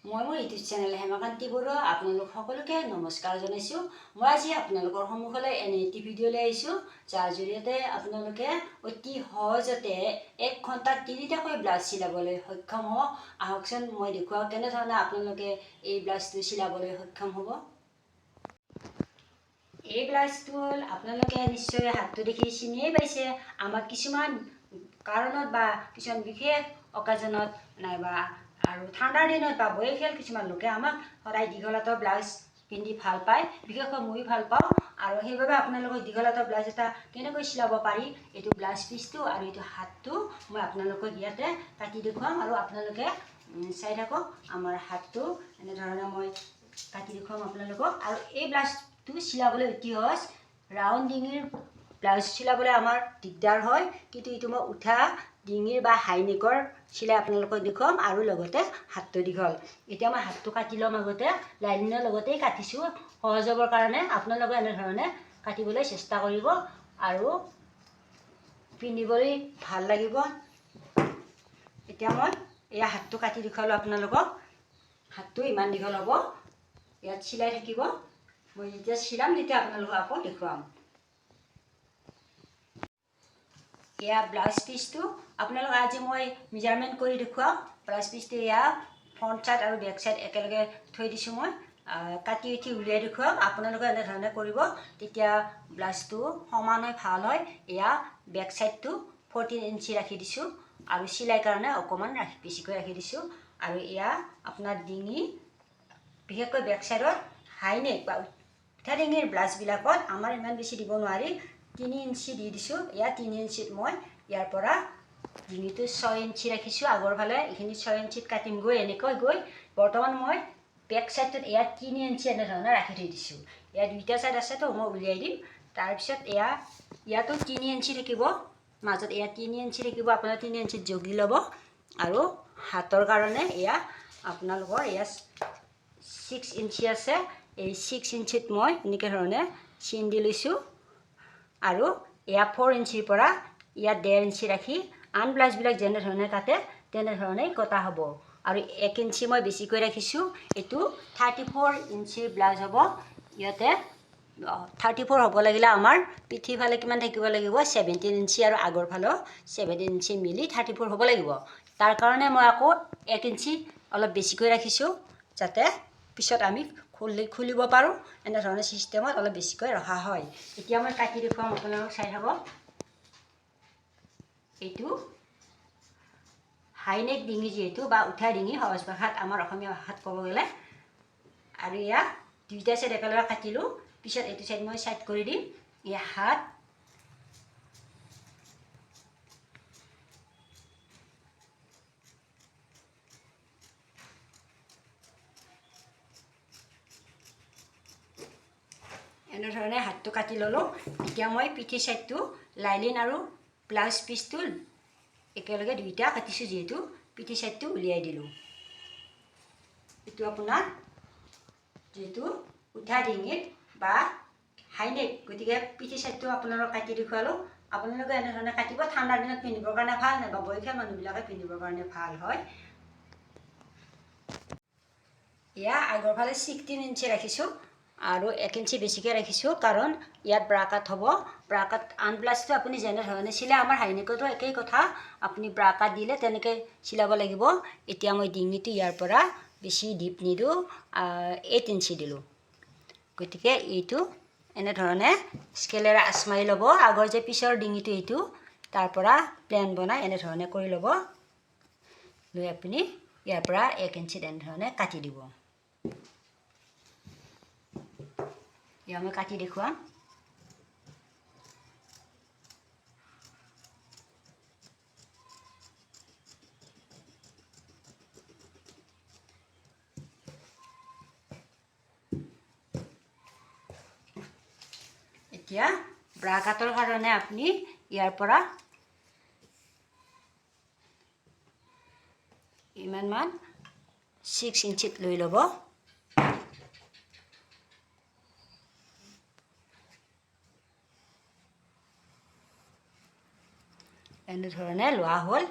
মই মোৰ YouTube channel হেমাকান্তি Barua আপোনালোক সকলোকে নমস্কাৰ জনাইছোঁ। মই আজি আপোনালোকৰ সন্মুখলৈ এনে এটি ভিডিঅ' লৈ আহিছোঁ, যাৰ জৰিয়তে আপোনালোকে অতি সহজতে 1 ঘণ্টাত 3টাকৈ ব্লাউজ চিলাবলৈ সক্ষম হ'ব। আহকচোন মই দেখুৱাওঁ কেনেধৰণে আপোনালোকে এই ব্লাউজটো চিলাবলৈ সক্ষম হ'ব। এই ব্লাউজটো আপোনালোকে নিশ্চয় হাতটো দেখি চিনিয়ে পাইছে। আমাক কিছুমান কাৰণত বা কিছুমান বিশেষ অকেজনত নাইবা আৰু ঠাণ্ডাৰ দিনত বা বয়সীয়াল কিছুমান লোকে আমাক সদায় দীঘল হাতৰ ব্লাউজ পিন্ধি ভাল পায়, বিশেষকৈ ময়ো ভাল পাওঁ। আৰু সেইবাবে আপোনালোকক দীঘল হাতৰ ব্লাউজ এটা কেনেকৈ চিলাব পাৰি, এইটো ব্লাউজ পিচটো আৰু এইটো হাতটো মই আপোনালোকক ইয়াতে কাটি দেখুৱাম। আৰু আপোনালোকে চাই থাকক, আমাৰ হাতটো এনেধৰণে মই কাটি দেখুৱাম আপোনালোকক। আৰু এই ব্লাউজটো চিলাবলৈ অতি সহজ। ৰাউণ্ড ডিঙিৰ ব্লাউজ চিলাবলৈ আমাৰ দিগদাৰ হয়, কিন্তু এইটো মই উঠা ডিঙিৰ বা হাইনেকৰ চিলাই আপোনালোকক দেখুৱাম। আৰু লগতে হাতটো দীঘল। এতিয়া মই হাতটো কাটি ল'ম। আগতে লাইনিঙৰ লগতেই কাটিছোঁ সহজ হ'বৰ কাৰণে। আপোনালোকে এনেধৰণে কাটিবলৈ চেষ্টা কৰিব আৰু পিন্ধিবলৈ ভাল লাগিব। এতিয়া মই এয়া হাতটো কাটি দেখুৱালোঁ আপোনালোকক। হাতটো ইমান দীঘল হ'ব, ইয়াত চিলাই থাকিব। মই যেতিয়া চিলাম তেতিয়া আপোনালোকক আকৌ দেখুৱাম। এয়া ব্লাউজ পিচটো আপোনালোক আজি মই মেজাৰমেণ্ট কৰি দেখুৱাম। ব্লাউজ পিচটো এয়া ফ্ৰণ্ট ছাইড আৰু বেক ছাইড একেলগে থৈ দিছোঁ। মই কাটি উঠি উলিয়াই দেখুৱাম। আপোনালোকে এনেধৰণে কৰিব, তেতিয়া ব্লাউজটো সমান হয়, ভাল হয়। এয়া বেক ছাইডটো 14 ইঞ্চি ৰাখি দিছোঁ আৰু চিলাই কাৰণে অকণমান বেছিকৈ ৰাখি দিছোঁ। আৰু এয়া আপোনাৰ ডিঙি, বিশেষকৈ বেক ছাইডত হাইনেক বা উঠা ডিঙিৰ ব্লাউজবিলাকত আমাৰ ইমান বেছি দিব নোৱাৰি, 3 ইঞ্চি দি দিছোঁ। এয়া 3 ইঞ্চিত মই ইয়াৰ পৰা ডিঙিটো 6 ইঞ্চি ৰাখিছোঁ আগৰ ফালে। এইখিনি 6 ইঞ্চিত কাটিম গৈ এনেকৈ গৈ। বৰ্তমান মই বেক ছাইডটোত এয়া 3 ইঞ্চি এনেধৰণে ৰাখি থৈ দিছোঁ। এয়া দুইটা ছাইড আছেতো, মই উলিয়াই দিম। তাৰপিছত এয়া ইয়াতো 3 ইঞ্চি থাকিব, মাজত এয়া 3 ইঞ্চি থাকিব। আপোনাৰ 3 ইঞ্চিত জগি ল'ব। আৰু হাতৰ কাৰণে এয়া আপোনালোকৰ এয়া 6 ইঞ্চি আছে। এই 6 ইঞ্চিত মই এনেকৈ ধৰণে চিন দি লৈছোঁ। আৰু এয়া 4 ইঞ্চিৰ পৰা ইয়াত 1.5 ইঞ্চি ৰাখি আন ব্লাউজবিলাক যেনেধৰণে কাটে তেনেধৰণেই কটা হ'ব। আৰু 1 ইঞ্চি মই বেছিকৈ ৰাখিছোঁ। এইটো 34 ইঞ্চিৰ ব্লাউজ হ'ব। ইয়াতে 34 হ'ব লাগিলে আমাৰ পিঠিৰ ফালে কিমান থাকিব লাগিব, 17 ইঞ্চি আৰু আগৰ ফালেও 17 ইঞ্চি মিলি 34 হ'ব লাগিব। তাৰ কাৰণে মই আকৌ 1 ইঞ্চি অলপ বেছিকৈ ৰাখিছোঁ, যাতে পিছত আমি খুলিব পাৰোঁ। এনেধৰণে ছিষ্টেমত অলপ বেছিকৈ ৰখা হয়। এতিয়া মই কাটি দেখুৱাম, আপোনালোক চাই থাকক। এইটো হাইনেক ডিঙি যিহেতু, বা উঠা ডিঙি সহজ ভাষাত, আমাৰ অসমীয়া ভাষাত ক'ব গ'লে। আৰু এয়া দুইটা ছাইড একেলগে কাটিলোঁ। পিছত এইটো ছাইড মই ছাইড কৰি দিম। এয়া হাত, এনেধৰণে হাতটো কাটি ল'লোঁ। এতিয়া মই পিঠি ছাইডটো লাইলিন আৰু ব্লাউজ পিচটো একেলগে দুইটা কাটিছোঁ, যিহেতু পিঠি ছাইডটো উলিয়াই দিলোঁ। এইটো আপোনাৰ যিহেতু উঠা ডিঙিত বা হাইনেক, গতিকে পিঠি ছাইডটো আপোনালোকক কাটি দেখুৱালোঁ। আপোনালোকে এনেধৰণে কাটিব। ঠাণ্ডাৰ দিনত পিন্ধিবৰ কাৰণে ভাল, নাইবা বয়সীয়াল মানুহবিলাকে পিন্ধিবৰ কাৰণে ভাল হয়। এয়া আগৰ ফালে 16 ইঞ্চি ৰাখিছোঁ আৰু 1 ইঞ্চি বেছিকৈ ৰাখিছোঁ, কাৰণ ইয়াত ব্ৰা কাট হ'ব। ব্ৰা কাট আন ব্লাউজটো আপুনি যেনেধৰণে চিলাই, আমাৰ হাইনেকতো একেই কথা, আপুনি ব্ৰা কাট দিলে তেনেকৈ চিলাব লাগিব। এতিয়া মই ডিঙিটো ইয়াৰ পৰা বেছি ডিপ নিদিওঁ, 8 ইঞ্চি দিলোঁ। গতিকে এইটো এনেধৰণে স্কেলেৰে আঁচ মাৰি ল'ব। আগৰ যে পিছৰ ডিঙিটো এইটো, তাৰ পৰা প্লেন বনাই এনেধৰণে কৰি ল'ব। লৈ আপুনি ইয়াৰ পৰা 1 ইঞ্চিত এনেধৰণে কাটি দিব। এয়া মই কাটি দেখুৱাম। এতিয়া ব্ৰা কাটৰ কাৰণে আপুনি ইয়াৰ পৰা ইমানমান 6 ইঞ্চিত লৈ ল'ব। এনেধৰণে লোৱা হ'ল।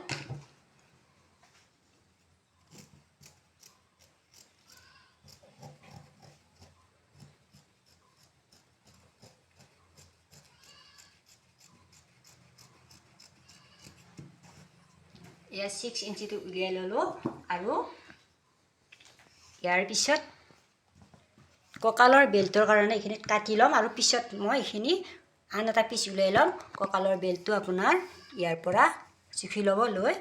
এয়া 6 ইঞ্চিটো উলিয়াই ল'লোঁ আৰু ইয়াৰ পিছত কঁকালৰ বেল্টৰ কাৰণে এইখিনিত কাটি ল'ম আৰু পিছত মই এইখিনি আন এটা পিচ উলিয়াই ল'ম কঁকালৰ বেল্টটো আপোনাৰ ইয়াৰ পৰা জুখি ল'ব লৈ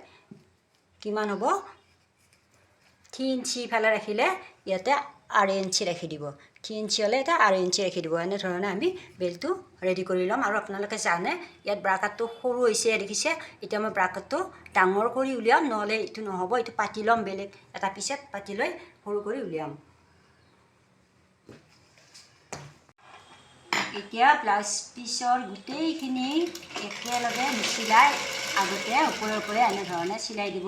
কিমান হ'ব 3 ইঞ্চি ফালে ৰাখিলে ইয়াতে 8 ইঞ্চি ৰাখি দিব 3 ইঞ্চি হ'লে এটা 8 ইঞ্চি ৰাখি দিব এনেধৰণে আমি বেল্টটো ৰেডি কৰি ল'ম আৰু আপোনালোকে জানে ইয়াত ব্ৰাকেটটো সৰু হৈছে দেখিছে এতিয়া মই ব্ৰাকেটটো ডাঙৰ কৰি উলিয়াম নহ'লে এইটো নহ'ব এইটো পাতি ল'ম বেলেগ এটা পিছত পাতি লৈ সৰু কৰি উলিয়াম এতিয়া ব্লাউজ পিছৰ গোটেইখিনি একেলগে মিচিলাই আগতে ওপৰে এনেধৰণে চিলাই দিব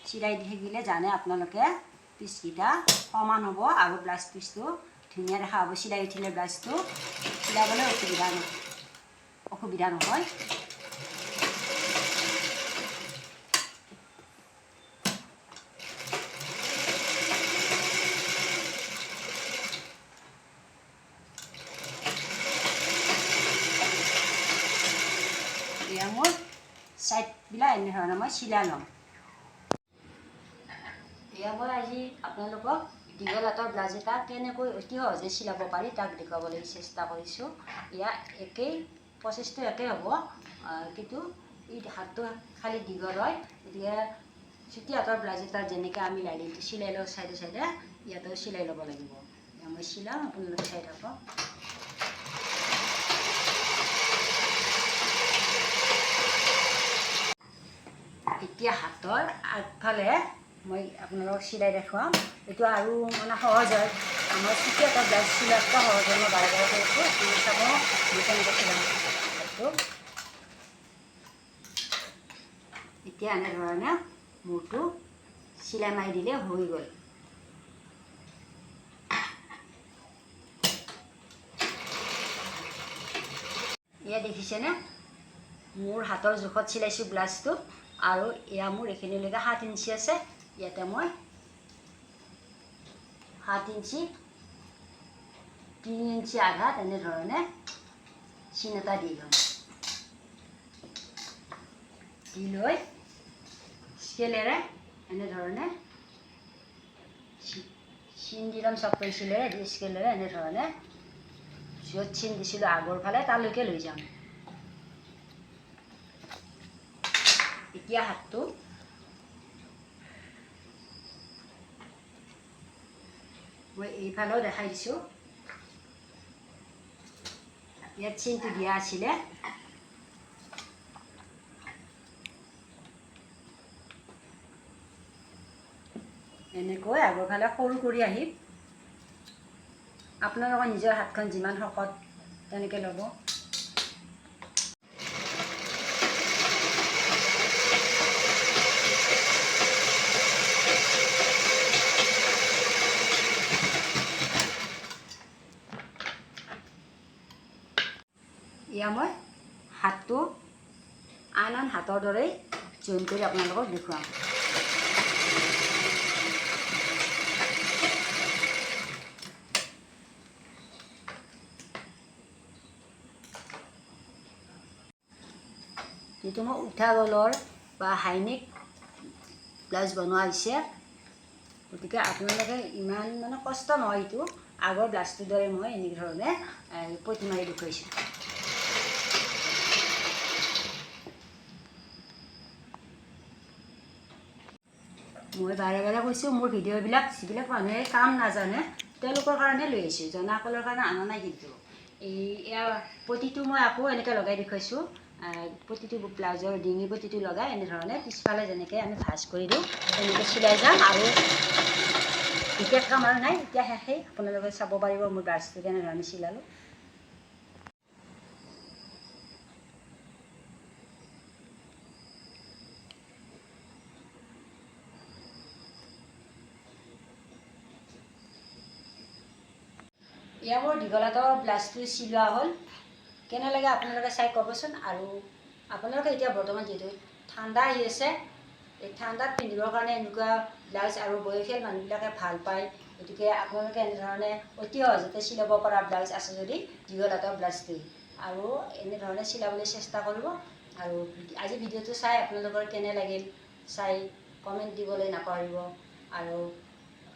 চিলাই দি থাকিলে জানে আপোনালোকে পিচকেইটা সমান হ'ব আৰু ব্লাউজ পিচটো ধুনীয়া দেখা হ'ব চিলাই উঠিলে ব্লাউজটো চিলাবলৈ অসুবিধা নহয় মোৰ সাইডবিলাক এনেধৰণে মই চিলাই ল'ম এয়া মই আজি আপোনালোকক দীঘল হাতৰ ব্লাউজ এটা কেনেকৈ অতি সহজে চিলাব পাৰি তাক দেখুৱাবলৈ চেষ্টা কৰিছোঁ ইয়াৰ একেই প্ৰচেছটো একেই হ'ব কিন্তু এই হাতটো খালি দীঘল হয় গতিকে চুটি হাতৰ ব্লাউজ এটা যেনেকৈ আমি লাইনিংটো চিলাই লওঁ চাইডে চাইডে ইয়াতেও চিলাই ল'ব লাগিব মই চিলাওঁ আপোনালোকে চাই থাকক এতিয়া হাতৰ আগফালে মই আপোনালোকক চিলাই দেখুৱাম এইটো আৰু মানে সহজ হয় আমাৰ চুটি এটা ব্লাউজ চিলাইটো সহজ হয় মই বাৰে বাৰে কৈছোঁ আপুনি চাব মই কেনেকৈ চিলাম হাতটো এতিয়া এনেধৰণে মূৰটো চিলাই মাৰি দিলে হৈ গ'ল এয়া দেখিছেনে মোৰ হাতৰ জোখত চিলাইছোঁ ব্লাউজটো আৰু এয়া মোৰ এইখিনিলৈকে 7 ইঞ্চি আছে ইয়াতে মই 7 ইঞ্চি 3 ইঞ্চি আঘাত এনেধৰণে চিন এটা দি ল'ম দি লৈ স্কেলেৰে এনেধৰণে চিন দি ল'ম চক কৰিছিলেৰে দি স্কেলেৰে এনেধৰণে য'ত চিন দিছিলোঁ আগৰ ফালে তালৈকে লৈ যাম এতিয়া হাতটো মই এইফালেও দেখাই দিছোঁ ইয়াত চিনটো দিয়া আছিলে এনেকৈ আগৰ ফালে সৰু কৰি আহিম আপোনালোকৰ নিজৰ হাতখন যিমান শকত তেনেকৈ ল'ব এয়া মই হাতটো আন হাতৰ দৰেই জইন কৰি আপোনালোকক দেখুৱাম যিটো মই উঠা গলৰ বা হাইনেক ব্লাউজ বনোৱা হৈছে গতিকে আপোনালোকে ইমান মানে কষ্ট নহয় এইটো আগৰ ব্লাউজটোৰ দৰে মই এনেধৰণে পতি মাৰি দেখুৱাইছোঁ মই বাৰে বাৰে কৈছোঁ মোৰ ভিডিঅ'বিলাক যিবিলাক মানুহে কাম নাজানে তেওঁলোকৰ কাৰণে লৈ আহিছোঁ জনাসকলৰ কাৰণে অনা নাই কিন্তু এয়া পতিটো মই আকৌ এনেকৈ লগাই দেখুৱাইছোঁ পতিটো ব্লাউজৰ ডিঙি পতিটো লগাই এনেধৰণে পিছফালে যেনেকৈ আমি ভাঁজ কৰি দিওঁ তেনেকৈ চিলাই যাম আৰু বিশেষ কাম আৰু নাই এতিয়া শেষেই আপোনালোকে চাব পাৰিব মোৰ ব্লাউজটো কেনেধৰণে চিলালোঁ এয়া মোৰ দীঘল হাতৰ ব্লাউজটো চিলোৱা হ'ল কেনে লাগে আপোনালোকে চাই ক'বচোন আৰু আপোনালোকে এতিয়া বৰ্তমান যিহেতু ঠাণ্ডা আহি আছে এই ঠাণ্ডাত পিন্ধিবৰ কাৰণে এনেকুৱা ব্লাউজ আৰু বয়সীয়াল মানুহবিলাকে ভাল পায় গতিকে আপোনালোকে এনেধৰণে অতি সহজতে চিলাব পৰা ব্লাউজ আছে যদি দীঘল হাতৰ ব্লাউজটো আৰু এনেধৰণে চিলাবলৈ চেষ্টা কৰিব আৰু আজি ভিডিঅ'টো চাই আপোনালোকৰ কেনে লাগিল চাই কমেণ্ট দিবলৈ নাপাহৰিব আৰু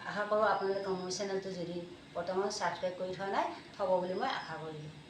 আশা কৰোঁ আপোনালোকে মোৰ চেনেলটো যদি বৰ্তমান ছাবস্ক্ৰাইব কৰি থোৱা নাই থ'ব বুলি মই আশা কৰিলোঁ।